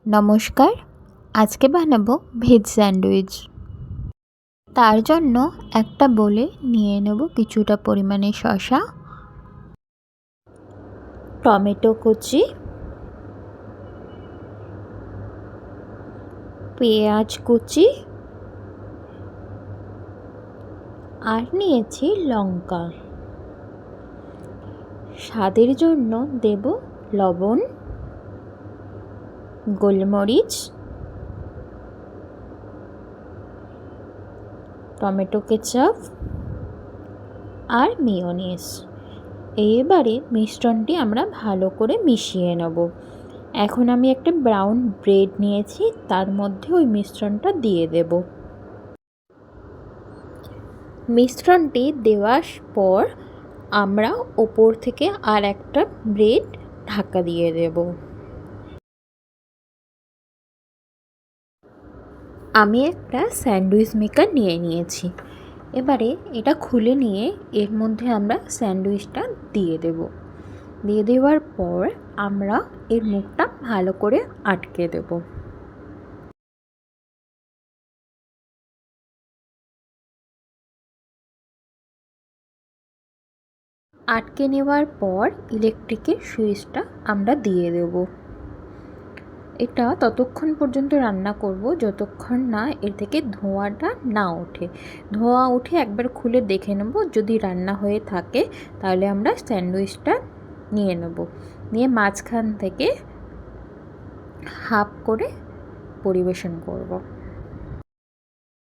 নমস্কার, আজকে বানাবো ভেজ স্যান্ডউইচ। তার জন্য একটা বোলে নিয়ে নেব কিছুটা পরিমাণে শসা, টমেটো কুচি, পেঁয়াজ কুচি আর নিয়েছি লঙ্কা। স্বাদের জন্য দেব লবণ, গোলমরিচ, টমেটো কেচাপ আর মেয়োনিজ। এবারে মিশ্রণটি আমরা ভালো করে মিশিয়ে নেব। এখন আমি একটা ব্রাউন ব্রেড নিয়েছি, তার মধ্যে ওই মিশ্রণটা দিয়ে দেব। মিশ্রণটি দেওয়ার পর আমরা ওপর থেকে আর একটা ব্রেড ঢাকা দিয়ে দেব। আমি একটা স্যান্ডউইচ মেকার নিয়ে নিয়েছি। এবারে এটা খুলে নিয়ে এর মধ্যে আমরা স্যান্ডউইচটা দিয়ে দেব। দিয়ে দেওয়ার পর আমরা এর মুখটা ভালো করে আটকে দেব। আটকে নেওয়ার পর ইলেকট্রিকের সুইচটা আমরা দিয়ে দেব। এটা ততক্ষণ পর্যন্ত রান্না করব যতক্ষণ না এর থেকে ধোঁয়াটা না ওঠে। ধোঁয়া উঠে একবার খুলে দেখে নেব, যদি রান্না হয়ে থাকে তাহলে আমরা স্যান্ডউইচটা নিয়ে নেব। নিয়ে মাঝখান থেকে হাফ করে পরিবেশন করব।